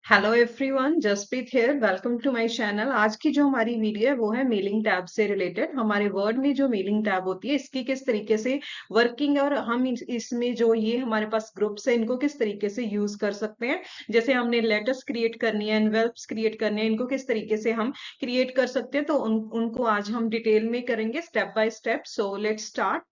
Hello everyone, Jaspreet here. Welcome to my channel. आज की जो हमारी वीडियो है वो है मेलिंग टैब से रिलेटेड। हमारे वर्ड में जो मेलिंग टैब होती है इसकी किस तरीके से वर्किंग और हम इसमें जो ये हमारे पास ग्रुप्स है इनको किस तरीके से यूज कर सकते हैं। जैसे हमने लेटर्स क्रिएट करनी है, एनवेल्प्स क्रिएट करनी है, इनको किस तरीके से हम क्रिएट कर सकते हैं, तो उनको आज हम डिटेल में करेंगे step by step. So let's start.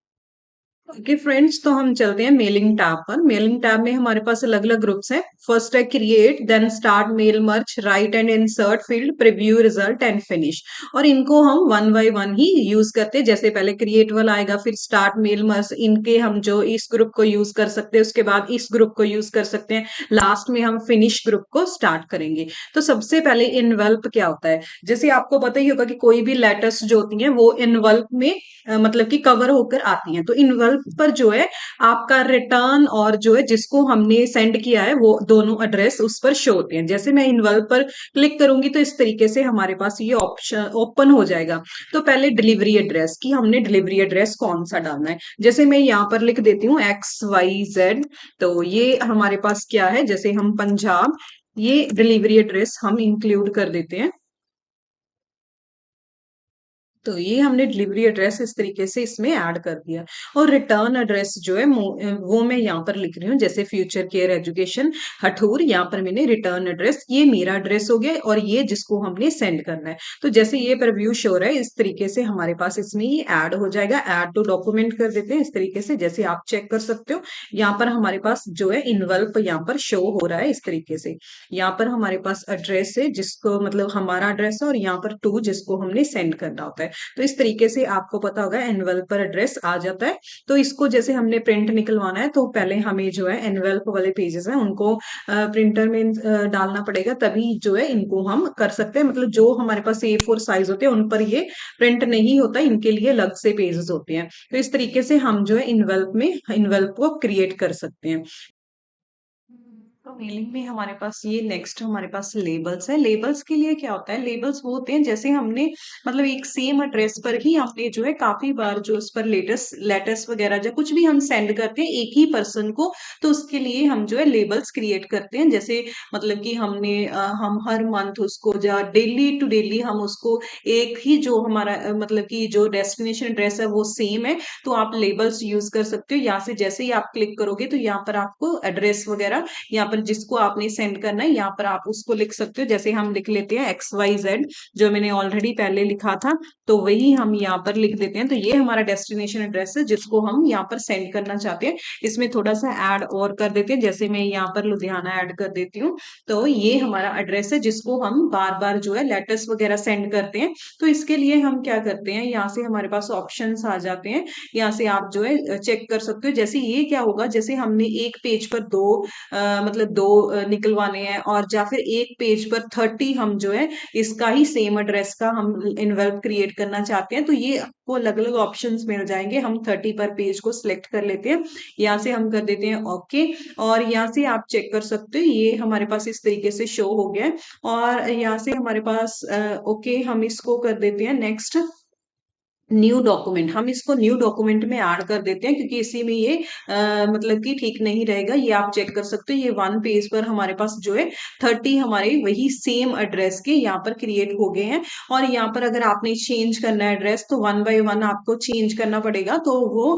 Okay friends, तो हम चलते हैं मेलिंग टैब पर। मेलिंग टैब में हमारे पास अलग अलग ग्रुप्स हैं। फर्स्ट है create, then start mail, merge, write and insert field, preview, result and finish. और इनको हम वन बाय वन ही यूज करते हैं। जैसे पहले क्रिएट वाला आएगा, फिर स्टार्ट मेल, मर्ज, इनके हम जो इस ग्रुप को यूज कर सकते हैं, उसके बाद इस ग्रुप को यूज कर सकते हैं, लास्ट में हम फिनिश ग्रुप को स्टार्ट करेंगे। तो सबसे पहले इनवेल्प क्या होता है। जैसे आपको पता ही होगा कि कोई भी लेटर्स जो होती हैं वो इनवेल्प में मतलब कि कवर होकर आती हैं। तो इनवेल्प पर जो है आपका रिटर्न और जो है जिसको हमने सेंड किया है वो दोनों एड्रेस उस पर शो होते हैं। जैसे मैं इनवेल्प पर क्लिक करूंगी तो इस तरीके से हमारे पास ये ऑप्शन ओपन हो जाएगा। तो पहले डिलीवरी एड्रेस की हमने डिलीवरी एड्रेस कौन सा डालना है। जैसे मैं यहाँ पर लिख देती हूँ XYZ। तो ये हमारे पास क्या है, जैसे हम पंजाब, ये डिलीवरी एड्रेस हम इंक्लूड कर देते हैं। तो ये हमने डिलीवरी एड्रेस इस तरीके से इसमें ऐड कर दिया। और रिटर्न एड्रेस जो है वो मैं यहाँ पर लिख रही हूँ। जैसे फ्यूचर केयर एजुकेशन हठूर, यहाँ पर मैंने रिटर्न एड्रेस, ये मेरा एड्रेस हो गया और ये जिसको हमने सेंड करना है। तो जैसे ये प्रीव्यू शो रहा है इस तरीके से हमारे पास इसमें ये ऐड हो जाएगा। ऐड टू डॉक्यूमेंट कर देते हैं इस तरीके से, जैसे आप चेक कर सकते हो। यहाँ पर हमारे पास जो है इनवल्प यहाँ पर शो हो रहा है इस तरीके से। यहाँ पर हमारे पास एड्रेस है जिसको मतलब हमारा एड्रेस है, और यहाँ पर टू जिसको हमने सेंड करना होता है। तो इस तरीके से आपको पता होगा एनवेल्प पर एड्रेस आ जाता है। तो इसको जैसे हमने प्रिंट निकलवाना है तो पहले हमें जो है एनवेल्प वाले पेजेस हैं उनको प्रिंटर में डालना पड़ेगा, तभी जो है इनको हम कर सकते हैं। मतलब जो हमारे पास A4 साइज होते हैं उन पर ये प्रिंट नहीं होता, इनके लिए अलग से पेजेस होते हैं। तो इस तरीके से हम जो है इनवेल्प में इनवेल्प को क्रिएट कर सकते हैं। तो मेलिंग में हमारे पास ये नेक्स्ट हमारे पास लेबल्स है। लेबल्स के लिए क्या होता है, लेबल्स वो होते हैं जैसे हमने मतलब एक सेम एड्रेस पर ही हमने जो है काफी बार जो उस पर लेटेस्ट लेटर्स वगैरह जो कुछ भी हम सेंड करते हैं एक ही पर्सन को, तो उसके लिए हम जो है लेबल्स क्रिएट करते हैं। जैसे मतलब कि हम हर मंथ उसको या डेली टू डेली हम उसको एक ही जो हमारा मतलब कि जो डेस्टिनेशन एड्रेस है वो सेम है, तो आप लेबल्स यूज कर सकते हो। यहाँ से जैसे ही आप क्लिक करोगे तो यहाँ पर आपको एड्रेस वगैरह यहाँ पर जिसको आपने सेंड करना है यहाँ पर आप उसको लिख सकते हो। जैसे हम लिख लेते हैं XYZ, जो मैंने ऑलरेडी पहले लिखा था, तो वही हम यहाँ पर लिख देते हैं। तो ये हमारा डेस्टिनेशन एड्रेस है जिसको हम यहाँ पर सेंड करना चाहते हैं। इसमें थोड़ा सा ऐड और कर देते हैं, जैसे मैं यहाँ पर लुधियाना ऐड कर देती हूँ। तो ये हमारा एड्रेस है जिसको हम बार बार जो है लेटर्स वगैरह सेंड करते हैं। तो इसके लिए हम क्या करते हैं, यहाँ से हमारे पास ऑप्शन आ जाते हैं। यहाँ से आप जो है चेक कर सकते हो। जैसे ये क्या होगा, जैसे हमने एक पेज पर मतलब दो निकलवाने हैं, और या फिर एक पेज पर 30 हम जो है इसका ही सेम एड्रेस का हम इनवेल्प क्रिएट करना चाहते हैं, तो ये आपको अलग अलग ऑप्शंस मिल जाएंगे। हम 30 पर पेज को सिलेक्ट कर लेते हैं, यहाँ से हम कर देते हैं ओके। और यहाँ से आप चेक कर सकते हो ये हमारे पास इस तरीके से शो हो गया है। और यहाँ से हमारे पास ओके, हम इसको कर देते हैं नेक्स्ट न्यू डॉक्यूमेंट। हम इसको न्यू डॉक्यूमेंट में ऐड कर देते हैं क्योंकि इसी में ये मतलब कि ठीक नहीं रहेगा। ये आप चेक कर सकते हो, ये वन पेज पर हमारे पास जो है 30 हमारे वही सेम एड्रेस के यहाँ पर क्रिएट हो गए हैं। और यहाँ पर अगर आपने चेंज करना है एड्रेस तो वन बाय वन आपको चेंज करना पड़ेगा। तो वो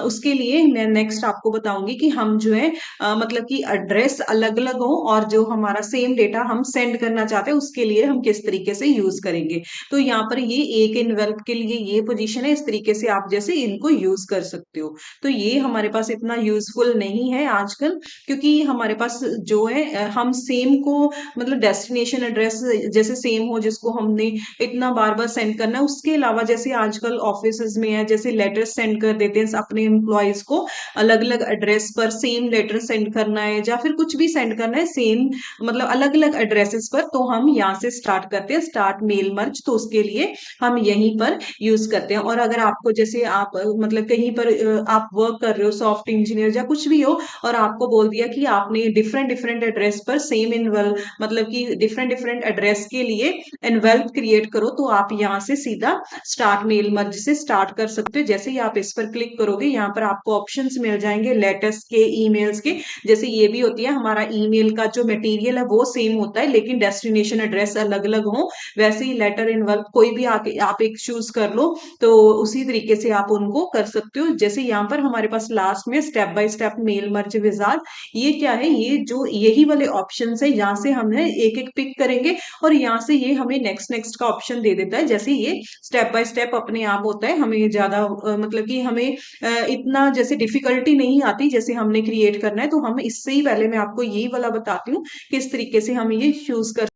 उसके लिए मैं नेक्स्ट आपको बताऊंगी कि हम जो है मतलब कि एड्रेस अलग अलग हो और जो हमारा सेम डेटा हम सेंड करना चाहते हैं उसके लिए हम किस तरीके से यूज करेंगे। तो यहाँ पर ये एक इनवेल्प के लिए ये पोजीशन है, इस तरीके से आप जैसे इनको यूज कर सकते हो। तो ये हमारे पास इतना यूजफुल नहीं है आजकल, क्योंकि हमारे पास जो है हम सेम को मतलब डेस्टिनेशन एड्रेस जैसे सेम हो जिसको हमने इतना बार बार सेंड करना है, उसके अलावा जैसे आजकल ऑफिस में है जैसे लेटर सेंड कर देते हैं अपने एम्प्लॉयज को अलग अलग एड्रेस पर सेम लेटर सेंड करना है या फिर कुछ भी सेंड करना है सेम मतलब अलग अलग एड्रेसेस पर, तो हम यहाँ से स्टार्ट करते हैं स्टार्ट मेल मर्ज। तो उसके लिए हम यहीं पर यूज करते हैं। और अगर आपको जैसे आप मतलब कहीं पर आप वर्क कर रहे हो सॉफ्ट इंजीनियर या कुछ भी हो, और आपको बोल दिया कि आपने डिफरेंट डिफरेंट एड्रेस पर सेम इनवेल्व मतलब कि डिफरेंट डिफरेंट एड्रेस के लिए एनवेल्प क्रिएट करो, तो आप यहाँ से सीधा स्टार्ट मेल मर्ज से स्टार्ट कर सकते हो। जैसे ही आप इस पर क्लिक करोगे, यहाँ पर आपको ऑप्शंस मिल जाएंगे लेटर्स के, ईमेल्स के। जैसे ये भी होती है, हमारा ईमेल का जो मटेरियल है वो सेम होता है, लेकिन डेस्टिनेशन एड्रेस अलग अलग हो, वैसे ही लेटर इनवर्क कोई भी आके आप एक चूज कर लो, तो उसी तरीके से आप उनको कर सकते हो। जैसे यहाँ पर हमारे पास लास्ट में step by step mail merge wizard, ये क्या है, ये जो यही वाले ऑप्शन है, यहाँ से हम एक एक पिक करेंगे और यहाँ से ये हमें नेक्स्ट नेक्स्ट का ऑप्शन दे देता है। जैसे ये स्टेप बाय स्टेप अपने आप होता है, हमें ज्यादा मतलब कि हमें इतना जैसे डिफिकल्टी नहीं आती जैसे हमने क्रिएट करना है। तो हम इससे ही पहले मैं आपको यही वाला बताती हूँ किस तरीके से हम ये चूज कर।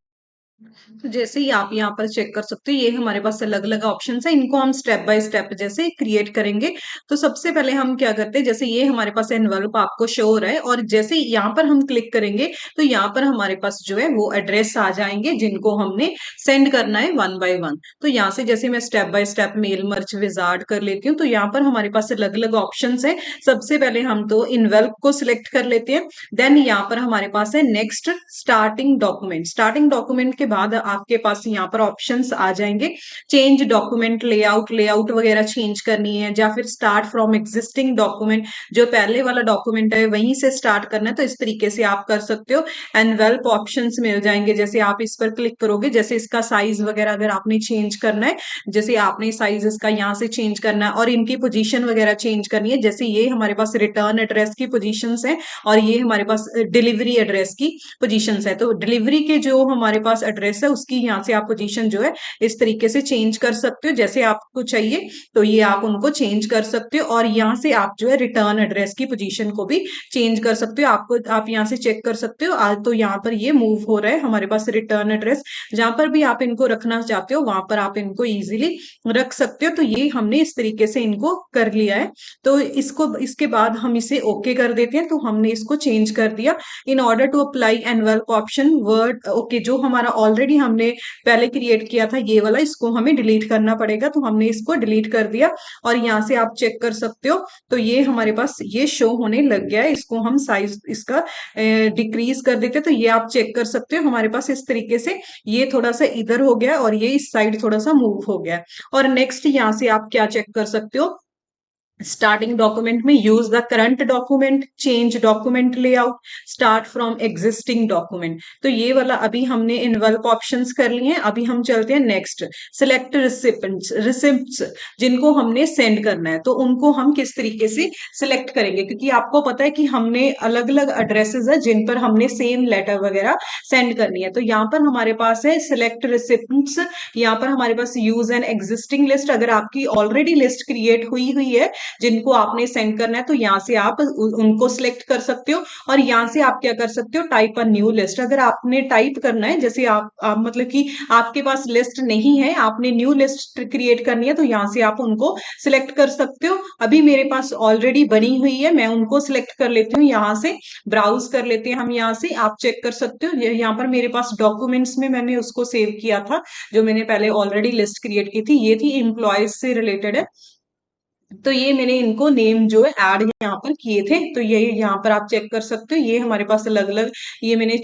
तो जैसे ही आप यहाँ पर चेक कर सकते हो, ये हमारे पास अलग अलग ऑप्शन है, इनको हम स्टेप बाय स्टेप जैसे क्रिएट करेंगे। तो सबसे पहले हम क्या करते हैं, जैसे ये हमारे पास एनवलप आपको शो हो रहा है, और जैसे यहाँ पर हम क्लिक करेंगे तो यहाँ पर हमारे पास जो है वो एड्रेस आ जाएंगे जिनको हमने सेंड करना है वन बाय वन। तो यहाँ से जैसे मैं step by step mail merge wizard कर लेती हूँ, तो यहाँ पर हमारे पास अलग अलग ऑप्शन है। सबसे पहले हम तो इनवेल्प को सिलेक्ट कर लेते हैं। देन यहाँ पर हमारे पास है next starting document. Starting document के बाद आपके पास यहाँ पर ऑप्शंस आ जाएंगे, चेंज डॉक्यूमेंट लेआउट, लेआउट वगैरह चेंज करनी है, या फिर स्टार्ट फ्रॉम एग्जिस्टिंग डॉक्यूमेंट, जो पहले वाला डॉक्यूमेंट है वहीं से स्टार्ट करना है, तो इस तरीके से आप कर सकते हो। एनवेल्प ऑप्शंस मिल जाएंगे, जैसे आप इस पर क्लिक करोगे, जैसे इसका साइज वगैरह अगर आपने चेंज करना है, जैसे आपने साइज इसका यहाँ से चेंज करना है, और इनकी पोजीशन वगैरह चेंज करनी है। जैसे ये हमारे पास रिटर्न एड्रेस की पोजीशंस है, और ये हमारे पास डिलीवरी एड्रेस की पोजीशंस है। तो डिलीवरी के जो हमारे पास एड्रेस है उसकी यहाँ से आप पोजीशन जो है इस तरीके से चेंज कर सकते हो, जैसे आपको चाहिए तो ये आप उनको चेंज कर सकते हो। और यहाँ से आप जो है रिटर्न एड्रेस की पोजीशन को भी चेंज कर सकते हो। आपको आप यहाँ से चेक कर सकते हो, आज तो यहाँ पर ये मूव हो रहा है हमारे पास रिटर्न एड्रेस। जहां पर भी आप इनको रखना चाहते हो वहां पर आप इनको इजीली रख सकते हो। तो ये हमने इस तरीके से इनको कर लिया है। तो इसको इसके बाद हम इसे ओके कर देते हैं। तो हमने इसको चेंज कर दिया। In order to apply envelope option word okay, जो हमारा ऑलरेडी हमने पहले क्रिएट किया था ये वाला, इसको हमें डिलीट करना पड़ेगा, तो हमने इसको डिलीट कर दिया। और यहाँ से आप चेक कर सकते हो, तो ये हमारे पास ये शो होने लग गया है। इसको हम साइज इसका डिक्रीज कर देते, तो ये आप चेक कर सकते हो हमारे पास इस तरीके से ये थोड़ा सा इधर हो गया और ये इस साइड थोड़ा सा मूव हो गया। और नेक्स्ट यहाँ से आप क्या चेक कर सकते हो, स्टार्टिंग डॉक्यूमेंट में use the current document, change document layout, start from existing document. तो ये वाला अभी हमने इनवेल्प ऑप्शंस कर लिए हैं। अभी हम चलते हैं नेक्स्ट, सिलेक्ट रिसिपेंट्स, रिसिप्ट्स जिनको हमने सेंड करना है, तो उनको हम किस तरीके से सिलेक्ट करेंगे, क्योंकि आपको पता है कि हमने अलग अलग एड्रेसेस है जिन पर हमने सेम लेटर वगैरह सेंड करनी है। तो यहाँ पर हमारे पास है सिलेक्ट रिसिपेंट्स, यहाँ पर हमारे पास यूज एन एग्जिस्टिंग लिस्ट। अगर आपकी ऑलरेडी लिस्ट क्रिएट हुई हुई है जिनको आपने सेंड करना है, तो यहाँ से आप उनको सिलेक्ट कर सकते हो। और यहाँ से आप क्या कर सकते हो, टाइप अ न्यू लिस्ट। अगर आपने टाइप करना है, जैसे आप मतलब कि आपके पास लिस्ट नहीं है, आपने न्यू लिस्ट क्रिएट करनी है, तो यहाँ से आप उनको सिलेक्ट कर सकते हो। अभी मेरे पास ऑलरेडी बनी हुई है, मैं उनको सिलेक्ट कर लेती हूँ। यहाँ से ब्राउज कर लेते हैं हम, यहाँ से आप चेक कर सकते हो। यहाँ पर मेरे पास डॉक्यूमेंट्स में मैंने उसको सेव किया था, जो मैंने पहले ऑलरेडी लिस्ट क्रिएट की थी, ये थी एम्प्लॉयज से रिलेटेड है। तो ये मैंने इनको नेम जो है ऐड यहाँ पर किए थे, तो ये यहाँ पर आप चेक कर सकते हो। ये हमारे पास अलग अलग, ये मैंने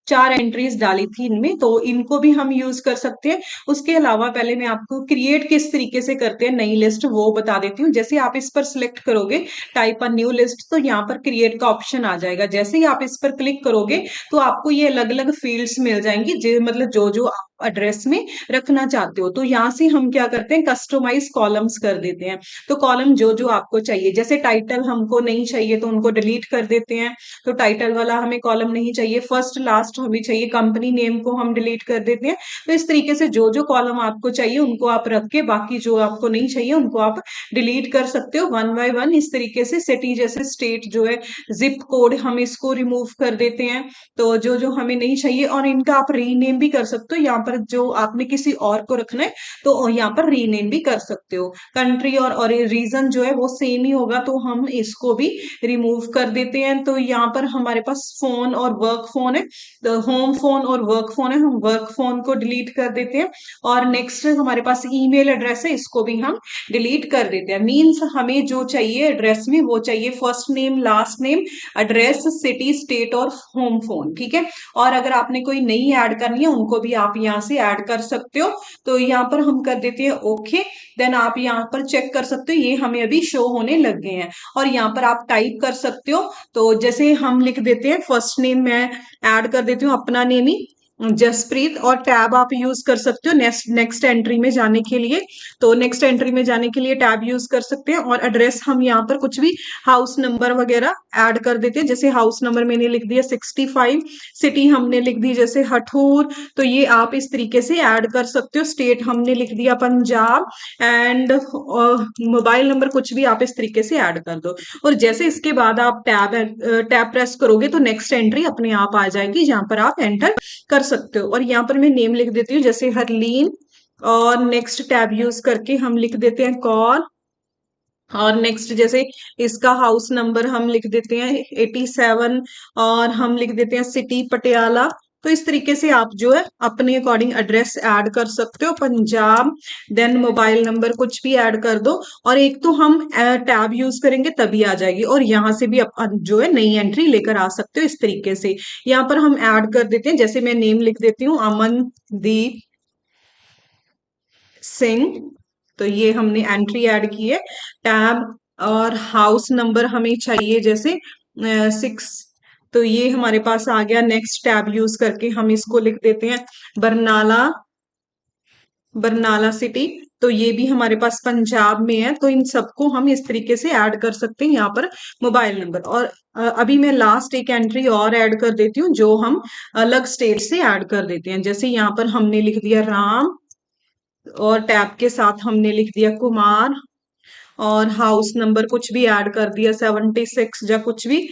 चार एंट्रीज डाली थी इनमें, तो इनको भी हम यूज कर सकते हैं। उसके अलावा पहले मैं आपको क्रिएट किस तरीके से करते हैं नई लिस्ट वो बता देती हूँ। जैसे आप इस पर सिलेक्ट करोगे टाइप अ न्यू लिस्ट, तो यहाँ पर क्रिएट का ऑप्शन आ जाएगा। जैसे ही आप इस पर क्लिक करोगे तो आपको ये अलग अलग फील्ड्स मिल जाएंगी, मतलब जो जो आप एड्रेस में रखना चाहते हो। तो यहाँ से हम क्या करते हैं, कस्टमाइज कॉलम्स कर देते हैं। तो कॉलम जो जो आपको चाहिए, जैसे टाइटल हमको नहीं चाहिए तो उनको डिलीट कर देते हैं, तो टाइटल वाला हमें कॉलम नहीं चाहिए। फर्स्ट लास्ट हमें चाहिए, कंपनी नेम को हम डिलीट कर देते हैं। तो इस तरीके से जो जो कॉलम आपको चाहिए उनको आप रख के, बाकी जो आपको नहीं चाहिए उनको आप डिलीट कर सकते हो वन बाय वन। इस तरीके से सिटी जैसे स्टेट जो है, जिप कोड हम इसको रिमूव कर देते हैं, तो जो जो हमें नहीं चाहिए। और इनका आप रीनेम भी कर सकते हो। यहाँ पर जो आपने किसी और को रखना है तो यहाँ पर रीनेम भी कर सकते हो। कंट्री और रीजन जो है वो सेम ही होगा, तो हम इसको भी रिमूव कर देते हैं। तो यहाँ पर हमारे पास फोन और वर्क फोन है, तो होम फोन और वर्क फोन है, हम वर्क फोन को डिलीट कर देते हैं। और नेक्स्ट हमारे पास ईमेल एड्रेस है, इसको भी हम डिलीट कर देते हैं। मीन्स हमें जो चाहिए एड्रेस में वो चाहिए first name, last name, address, city, state और होम फोन, ठीक है। और अगर आपने कोई नई ऐड करनी है उनको भी आप यहाँ से ऐड कर सकते हो। तो यहाँ पर हम कर देते हैं ओके। देन आप यहाँ पर चेक कर सकते हो, ये हमें अभी शो होने लग गए हैं। और यहाँ पर आप टाइप कर सकते हो, तो जैसे हम लिख देते हैं फर्स्ट नेम, मैं ऐड कर देती हूँ अपना नेम ही, जसप्रीत, और टैब आप यूज कर सकते हो नेक्स्ट नेक्स्ट एंट्री में जाने के लिए। तो नेक्स्ट एंट्री में जाने के लिए टैब यूज कर सकते हैं। और एड्रेस हम यहाँ पर कुछ भी हाउस नंबर वगैरह ऐड कर देते हैं, जैसे हाउस नंबर मैंने लिख दिया 65, सिटी हमने लिख दी जैसे हठूर, तो ये आप इस तरीके से ऐड कर सकते हो। स्टेट हमने लिख दिया पंजाब, एंड मोबाइल नंबर कुछ भी आप इस तरीके से ऐड कर दो। और जैसे इसके बाद आप टैब प्रेस करोगे तो नेक्स्ट एंट्री अपने आप आ जाएगी, जहां पर आप एंटर कर सकते हो। और यहाँ पर मैं नेम लिख देती हूँ जैसे हरलीन, और नेक्स्ट टैब यूज करके हम लिख देते हैं कॉल, और नेक्स्ट जैसे इसका हाउस नंबर हम लिख देते हैं 87, और हम लिख देते हैं सिटी पटियाला। तो इस तरीके से आप जो है अपने अकॉर्डिंग एड्रेस ऐड कर सकते हो, पंजाब, देन मोबाइल नंबर कुछ भी ऐड कर दो। और एक तो हम टैब यूज करेंगे तभी आ जाएगी, और यहाँ से भी जो है नई एंट्री लेकर आ सकते हो इस तरीके से। यहाँ पर हम ऐड कर देते हैं, जैसे मैं नेम लिख देती हूँ अमनदीप सिंह, तो ये हमने एंट्री ऐड की है। टैब और हाउस नंबर हमें चाहिए जैसे 6, तो ये हमारे पास आ गया। नेक्स्ट टैब यूज करके हम इसको लिख देते हैं बरनाला, बरनाला सिटी, तो ये भी हमारे पास पंजाब में है। तो इन सबको हम इस तरीके से ऐड कर सकते हैं यहाँ पर मोबाइल नंबर। और अभी मैं लास्ट एक एंट्री और ऐड कर देती हूँ जो हम अलग स्टेट से ऐड कर देते हैं। जैसे यहाँ पर हमने लिख दिया राम, और टैब के साथ हमने लिख दिया कुमार, और हाउस नंबर कुछ भी ऐड कर दिया 76 या कुछ भी,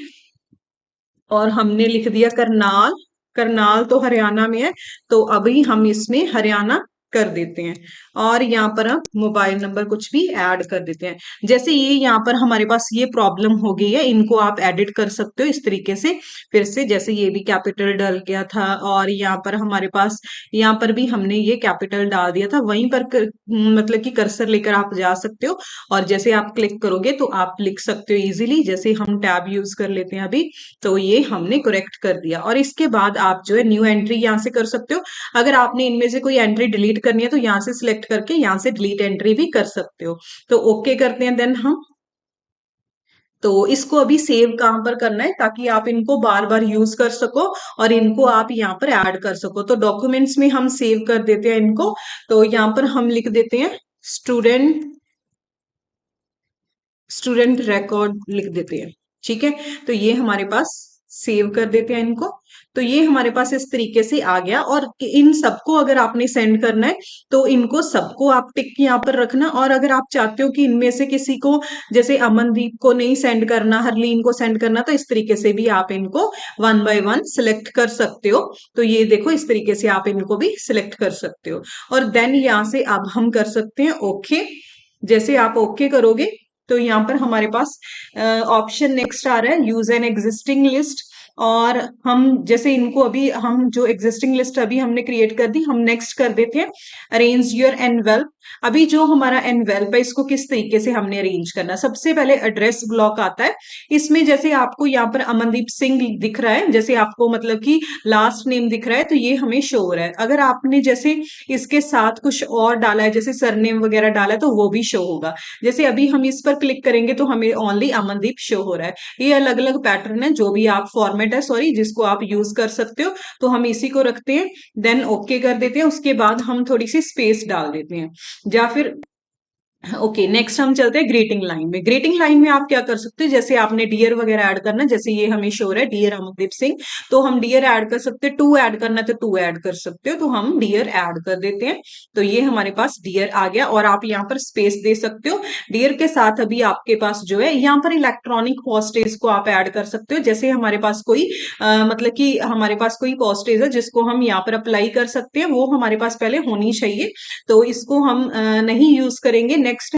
और हमने लिख दिया करनाल, करनाल तो हरियाणा में है, तो अभी हम इसमें हरियाणा कर देते हैं। और यहाँ पर हम मोबाइल नंबर कुछ भी ऐड कर देते हैं। जैसे ये यहाँ पर हमारे पास ये प्रॉब्लम हो गई है, इनको आप एडिट कर सकते हो इस तरीके से फिर से। जैसे ये भी कैपिटल डल गया था, और यहाँ पर हमारे पास यहाँ पर भी हमने ये कैपिटल डाल दिया था, वहीं पर मतलब कि कर्सर लेकर आप जा सकते हो, और जैसे आप क्लिक करोगे तो आप लिख सकते हो इजीली। जैसे हम टैब यूज कर लेते हैं अभी, तो ये हमने करेक्ट कर दिया। और इसके बाद आप जो है न्यू एंट्री यहाँ से कर सकते हो। अगर आपने इनमें से कोई एंट्री डिलीट करनी है तो यहाँ से सिलेक्ट करके यहाँ से डिलीट एंट्री भी कर सकते हो। तो ओके करते हैं देन हम। तो इसको अभी सेव कहाँ पर करना है ताकि आप इनको बार बार यूज कर सको, और इनको आप यहाँ पर ऐड कर सको। तो डॉक्यूमेंट्स में हम सेव कर देते हैं इनको। तो यहाँ पर हम लिख देते हैं स्टूडेंट, स्टूडेंट रिकॉर्ड लिख देते हैं, ठीक है। तो ये हमारे पास सेव कर देते हैं इनको। तो ये हमारे पास इस तरीके से आ गया। और इन सबको अगर आपने सेंड करना है तो इनको सबको आप टिक यहाँ पर रखना। और अगर आप चाहते हो कि इनमें से किसी को, जैसे अमनदीप को नहीं सेंड करना, हरलीन को सेंड करना, तो इस तरीके से भी आप इनको वन बाय वन सिलेक्ट कर सकते हो। तो ये देखो इस तरीके से आप इनको भी सिलेक्ट कर सकते हो। और देन यहाँ से अब हम कर सकते हैं ओके। जैसे आप ओके करोगे तो यहाँ पर हमारे पास ऑप्शन नेक्स्ट आ रहा है यूज एन एग्जिस्टिंग लिस्ट। और हम जैसे इनको अभी हम जो एग्जिस्टिंग लिस्ट अभी हमने क्रिएट कर दी, हम नेक्स्ट कर देते हैं अरेंज योर एनवेल्प। अभी जो हमारा एनवेल्प है इसको किस तरीके से हमने अरेंज करना है। सबसे पहले एड्रेस ब्लॉक आता है, इसमें जैसे आपको यहाँ पर अमनदीप सिंह दिख रहा है, जैसे आपको मतलब कि लास्ट नेम दिख रहा है, तो ये हमें शो हो रहा है। अगर आपने जैसे इसके साथ कुछ और डाला है, जैसे सरनेम वगैरह डाला है, तो वो भी शो होगा। जैसे अभी हम इस पर क्लिक करेंगे तो हमें ओनली अमनदीप शो हो रहा है। ये अलग अलग पैटर्न है, जो भी आप फॉर्मेट है सॉरी जिसको आप यूज कर सकते हो। तो हम इसी को रखते हैं, देन ओके कर देते हैं। उसके बाद हम थोड़ी सी स्पेस डाल देते हैं, या फिर ओके, नेक्स्ट हम चलते हैं ग्रीटिंग लाइन में। ग्रीटिंग लाइन में आप क्या कर सकते हो, जैसे आपने डियर वगैरह ऐड करना, जैसे ये हमें शो है डियर अमनदीप सिंह, तो हम डियर ऐड कर सकते हैं। टू ऐड करना है तो टू ऐड कर सकते हो, तो हम डियर ऐड कर देते हैं। तो ये हमारे पास डियर आ गया, और आप यहाँ पर स्पेस दे सकते हो। डियर के साथ अभी आपके पास जो है यहाँ पर इलेक्ट्रॉनिक पोस्टेज को आप ऐड कर सकते हो। जैसे हमारे पास कोई मतलब कि हमारे पास कोई पोस्टेज है जिसको हम यहाँ पर अप्लाई कर सकते हैं, वो हमारे पास पहले होनी चाहिए, तो इसको हम नहीं यूज करेंगे। नेक्स्ट,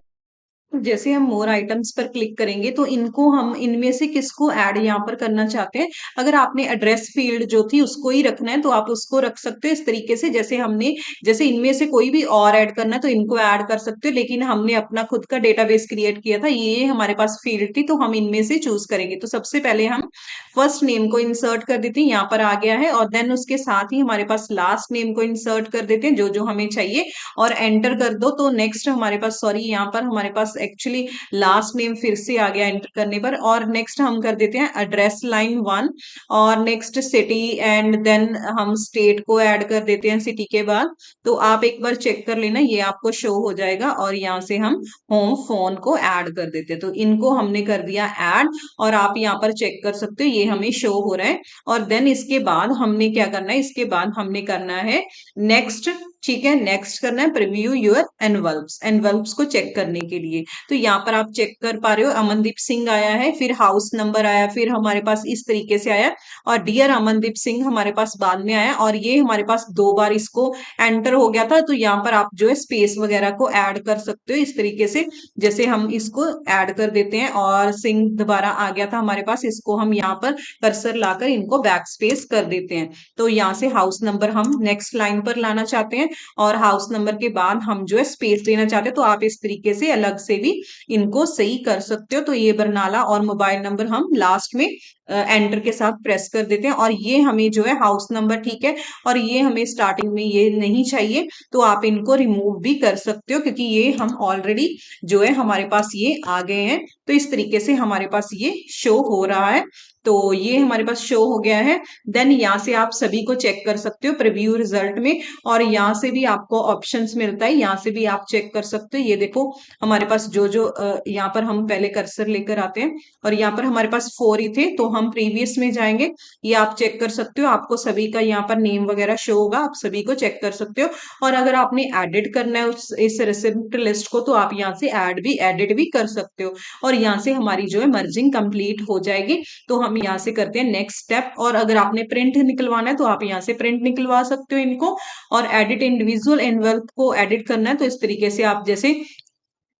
जैसे हम मोर आइटम्स पर क्लिक करेंगे तो इनको हम इनमें से किसको ऐड यहाँ पर करना चाहते हैं। अगर आपने एड्रेस फील्ड जो थी उसको ही रखना है तो आप उसको रख सकते हो इस तरीके से। जैसे हमने, जैसे इनमें से कोई भी और ऐड करना है तो इनको ऐड कर सकते हो, लेकिन हमने अपना खुद का डेटाबेस क्रिएट किया था, ये हमारे पास फील्ड थी, तो हम इनमें से चूज करेंगे। तो सबसे पहले हम फर्स्ट नेम को इंसर्ट कर देते हैं, यहाँ पर आ गया है, और देन उसके साथ ही हमारे पास लास्ट नेम को इंसर्ट कर देते हैं जो जो हमें चाहिए, और एंटर कर दो। तो नेक्स्ट हमारे पास, सॉरी यहाँ पर हमारे पास एक्चुअली लास्ट नेम फिर से आ गया एंटर करने पर, और नेक्स्ट हम कर देते हैं एड्रेस लाइन 1, और नेक्स्ट सिटी, एंड देन हम स्टेट को ऐड कर देते हैं सिटी के बाद। तो आप एक बार चेक कर लेना, ये आपको शो हो जाएगा, और यहाँ से हम होम फोन को ऐड कर देते हैं। तो इनको हमने कर दिया ऐड, और आप यहाँ पर चेक कर सकते हो ये हमें शो हो रहा है। और देन इसके बाद हमने क्या करना है, इसके बाद हमने करना है नेक्स्ट। ठीक है, नेक्स्ट करना है प्रीव्यू योर एनवल्प्स, एनवल्प्स को चेक करने के लिए। तो यहाँ पर आप चेक कर पा रहे हो अमनदीप सिंह आया है, फिर हाउस नंबर आया, फिर हमारे पास इस तरीके से आया, और डियर अमनदीप सिंह हमारे पास बाद में आया, और ये हमारे पास दो बार इसको एंटर हो गया था। तो यहाँ पर आप जो है स्पेस वगैरह को ऐड कर सकते हो इस तरीके से। जैसे हम इसको ऐड कर देते हैं, और सिंह दोबारा आ गया था हमारे पास, इसको हम यहाँ पर कर्सर लाकर इनको बैक स्पेस कर देते हैं। तो यहाँ से हाउस नंबर हम नेक्स्ट लाइन पर लाना चाहते हैं, और हाउस नंबर के बाद हम जो है स्पेस देना चाहते हैं, तो आप इस तरीके से अलग से भी इनको सही कर सकते हो। तो ये बरनाला और मोबाइल नंबर हम लास्ट में एंटर के साथ प्रेस कर देते हैं, और ये हमें जो है हाउस नंबर, ठीक है, और ये हमें स्टार्टिंग में ये नहीं चाहिए, तो आप इनको रिमूव भी कर सकते हो, क्योंकि ये हम ऑलरेडी जो है हमारे पास ये आ गए हैं। तो इस तरीके से हमारे पास ये शो हो रहा है। तो ये हमारे पास शो हो गया है। देन यहाँ से आप सभी को चेक कर सकते हो प्रीव्यू रिजल्ट में, और यहाँ से भी आपको ऑप्शंस मिलता है, यहाँ से भी आप चेक कर सकते हो। ये देखो हमारे पास जो जो यहाँ पर हम पहले कर्सर लेकर आते हैं, और यहाँ पर हमारे पास 4 ही थे, तो हम प्रीवियस में जाएंगे, ये आप चेक कर सकते हो। आपको सभी का यहाँ पर नेम वगैरह शो होगा, आप सभी को चेक कर सकते हो। और अगर आपने एडिट करना है इस रिसिप्ट लिस्ट को, तो आप यहाँ से ऐड भी एडिट भी कर सकते हो, और यहाँ से हमारी जो है मर्जिंग कंप्लीट हो जाएगी। तो हम यहाँ से करते हैं नेक्स्ट स्टेप, और अगर आपने प्रिंट निकलवाना है तो आप यहाँ से प्रिंट निकलवा सकते हो इनको। और एडिट इंडिविजुअल एनवलप को एडिट करना है, तो इस तरीके से आप जैसे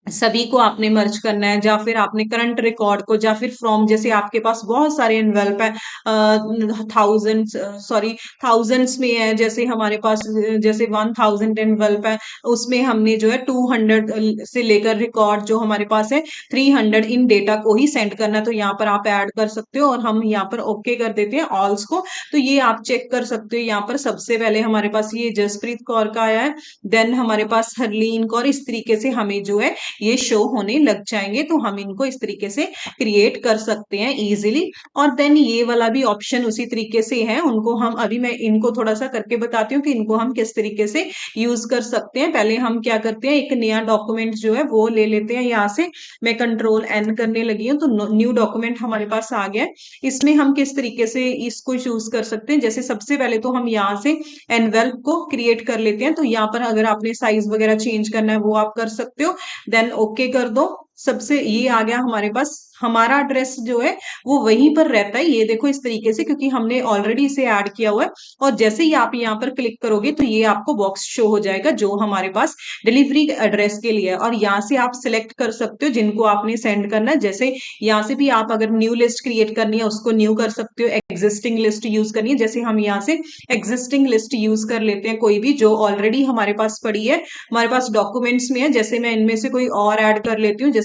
सभी को आपने मर्ज करना है, या फिर आपने करंट रिकॉर्ड को, या फिर फ्रॉम, जैसे आपके पास बहुत सारे एनवेल्प है, थाउजेंड, सॉरी थाउजेंड्स में है, जैसे हमारे पास जैसे 1000 एनवेल्प है, उसमें हमने जो है 200 से लेकर रिकॉर्ड जो हमारे पास है 300 इन डेटा को ही सेंड करना है। तो यहाँ पर आप ऐड कर सकते हो, और हम यहाँ पर ओके कर देते हैं ऑल्स को। तो ये आप चेक कर सकते हो, यहाँ पर सबसे पहले हमारे पास ये जसप्रीत कौर का आया है, देन हमारे पास हरलीन कौर, इस तरीके से हमें जो है ये शो होने लग जाएंगे। तो हम इनको इस तरीके से क्रिएट कर सकते हैं इजीली। और देन ये वाला भी ऑप्शन उसी तरीके से है, उनको हम अभी मैं इनको थोड़ा सा करके बताती हूँ कि इनको हम किस तरीके से यूज कर सकते हैं। पहले हम क्या करते हैं, एक नया डॉक्यूमेंट जो है वो ले लेते हैं। यहाँ से मैं कंट्रोल एन करने लगी हूँ, तो न्यू डॉक्यूमेंट हमारे पास आ गया है। इसमें हम किस तरीके से इसको चूज कर सकते हैं, जैसे सबसे पहले तो हम यहाँ से एनवेल्प को क्रिएट कर लेते हैं। तो यहाँ पर अगर आपने साइज वगैरह चेंज करना है वो आप कर सकते हो, देन ओके कर दो। सबसे ये आ गया हमारे पास, हमारा एड्रेस जो है वो वहीं पर रहता है, ये देखो इस तरीके से, क्योंकि हमने ऑलरेडी इसे ऐड किया हुआ है। और जैसे ही आप यहाँ पर क्लिक करोगे तो ये आपको बॉक्स शो हो जाएगा जो हमारे पास डिलीवरी एड्रेस के लिए है, और यहाँ से आप सिलेक्ट कर सकते हो जिनको आपने सेंड करना है। जैसे यहाँ से भी आप अगर न्यू लिस्ट क्रिएट करनी है उसको न्यू कर सकते हो, एग्जिस्टिंग लिस्ट यूज करनी है, जैसे हम यहाँ से एग्जिस्टिंग लिस्ट यूज कर लेते हैं, कोई भी जो ऑलरेडी हमारे पास पड़ी है, हमारे पास डॉक्यूमेंट्स में है। जैसे मैं इनमें से कोई और ऐड कर लेती हूँ, जैसे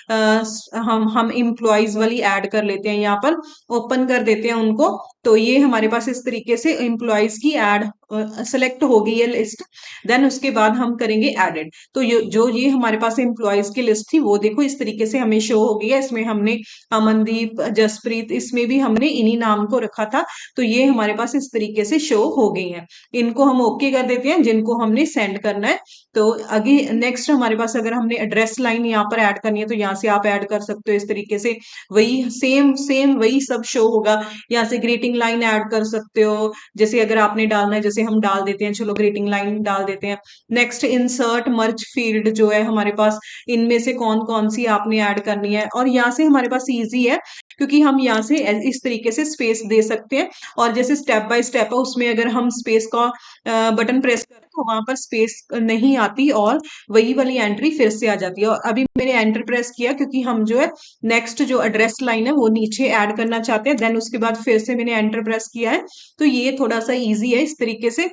हम इम्प्लॉयज वाली ऐड कर लेते हैं, यहाँ पर ओपन कर देते हैं उनको। तो ये हमारे पास इस तरीके से एम्प्लॉयज की ऐड सेलेक्ट होगी ये लिस्ट, देन उसके बाद हम करेंगे एडिट। तो ये हमारे पास एम्प्लॉयज की लिस्ट थी वो देखो इस तरीके से हमें शो हो गई है। इसमें हमने अमनदीप, जसप्रीत, इसमें भी हमने इन्हीं नाम को रखा था। तो ये हमारे पास इस तरीके से शो हो गई हैं। इनको हम ओके कर देते हैं जिनको हमने सेंड करना है। तो आगे नेक्स्ट हमारे पास अगर हमने एड्रेस लाइन यहाँ पर ऐड करनी है तो यहाँ से आप ऐड कर सकते हो इस तरीके से। वही सेम सेम वही सब शो होगा। यहाँ से ग्रीटिंग लाइन ऐड कर सकते हो, जैसे अगर आपने डालना है, जैसे हम डाल देते हैं, चलो ग्रीटिंग लाइन डाल देते हैं। नेक्स्ट इंसर्ट मर्ज फील्ड जो है हमारे पास, इनमें से कौन कौन सी आपने ऐड करनी है। और यहाँ से हमारे पास इजी है क्योंकि हम यहाँ से इस तरीके से स्पेस दे सकते हैं। और जैसे स्टेप बाय स्टेप है उसमें अगर हम स्पेस का बटन प्रेस करें तो वहां पर स्पेस नहीं आती और वही वाली एंट्री फिर से आ जाती है। और अभी मैंने एंटर प्रेस किया क्योंकि हम जो है नेक्स्ट जो एड्रेस लाइन है वो नीचे ऐड करना चाहते हैं। देन उसके बाद फिर से मैंने एंटर प्रेस किया है। तो ये थोड़ा सा इजी है इस तरीके से।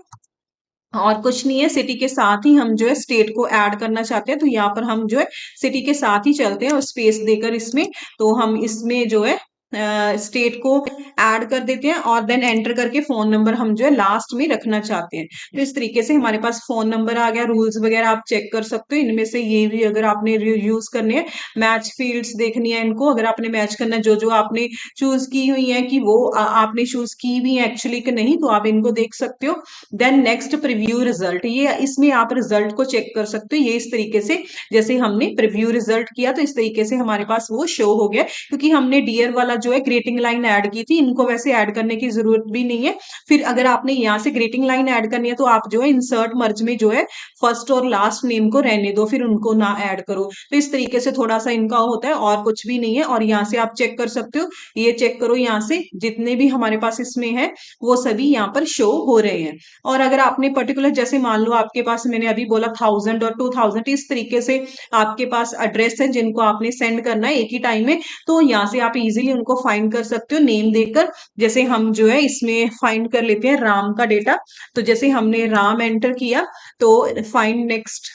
और कुछ नहीं है, सिटी के साथ ही हम जो है स्टेट को ऐड करना चाहते हैं तो यहाँ पर हम जो है सिटी के साथ ही चलते हैं और स्पेस देकर इसमें। तो हम इसमें जो है स्टेट को ऐड कर देते हैं और देन एंटर करके फोन नंबर हम जो है लास्ट में रखना चाहते हैं। तो इस तरीके से हमारे पास फोन नंबर आ गया। रूल्स वगैरह आप चेक कर सकते हो इनमें से, ये भी अगर आपने यूज करने हैं। मैच फील्ड्स देखनी है इनको, अगर आपने मैच करना है जो जो आपने चूज की हुई है कि वो आपने चूज की भी है एक्चुअली कि नहीं, तो आप इनको देख सकते हो। देन नेक्स्ट प्रीव्यू रिजल्ट, ये इसमें आप रिजल्ट को चेक कर सकते हो। ये इस तरीके से जैसे हमने प्रीव्यू रिजल्ट किया तो इस तरीके से हमारे पास वो शो हो गया क्योंकि हमने डियर वाला जो है ग्रेटिंग लाइन ऐड की थी। इनको वैसे ऐड करने की जरूरत भी नहीं है। फिर अगर आपने यहाँ से ग्रेटिंग लाइन ऐड करनी है तो आप जो है इंसर्ट मर्ज में जो है फर्स्ट और लास्ट नेम को रहने दो, फिर उनको ना ऐड करो। तो इस तरीके से थोड़ा सा इनका होता है और कुछ भी नहीं है। और यहाँ से आप चेक कर सकते हो, ये चेक करो यहाँ से जितने भी हमारे पास इसमें है वो सभी यहाँ पर शो हो रहे हैं। और अगर आपने पर्टिकुलर जैसे मान लो आपके पास मैंने अभी बोला 1000 और 2000, इस तरीके से आपके पास एड्रेस है जिनको आपने सेंड करना है एक ही टाइम में, तो यहाँ से आप इजीली उनको फाइंड कर सकते हो नेम देकर। जैसे हम जो है इसमें फाइंड कर लेते हैं राम का डेटा। तो जैसे हमने राम एंटर किया तो फाइंड नेक्स्ट,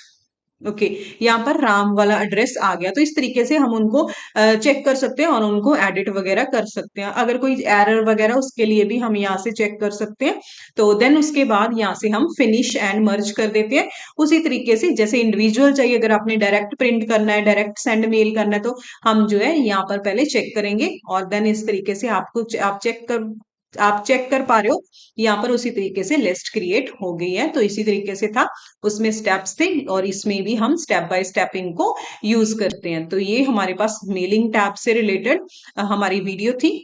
ओके, यहाँ पर राम वाला एड्रेस आ गया। तो इस तरीके से हम उनको चेक कर सकते हैं और उनको एडिट वगैरह कर सकते हैं। अगर कोई एरर वगैरह उसके लिए भी हम यहाँ से चेक कर सकते हैं। तो देन उसके बाद यहाँ से हम फिनिश एंड मर्ज कर देते हैं। उसी तरीके से जैसे इंडिविजुअल चाहिए, अगर आपने डायरेक्ट प्रिंट करना है, डायरेक्ट सेंड मेल करना है, तो हम जो है यहाँ पर पहले चेक करेंगे और देन इस तरीके से आप चेक कर पा रहे हो यहाँ पर उसी तरीके से लिस्ट क्रिएट हो गई है। तो इसी तरीके से था, उसमें स्टेप्स थे और इसमें भी हम स्टेप बाय स्टेप इनको यूज करते हैं। तो ये हमारे पास मेलिंग टैब से रिलेटेड हमारी वीडियो थी।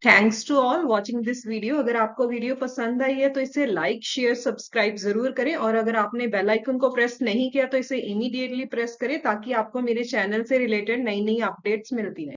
Thanks to all watching this video. अगर आपको वीडियो पसंद आई है तो इसे लाइक शेयर सब्सक्राइब जरूर करें और अगर आपने बेल आइकन को प्रेस नहीं किया तो इसे इमीडिएटली प्रेस करें ताकि आपको मेरे चैनल से रिलेटेड नई नई अपडेट्स मिलती रहे।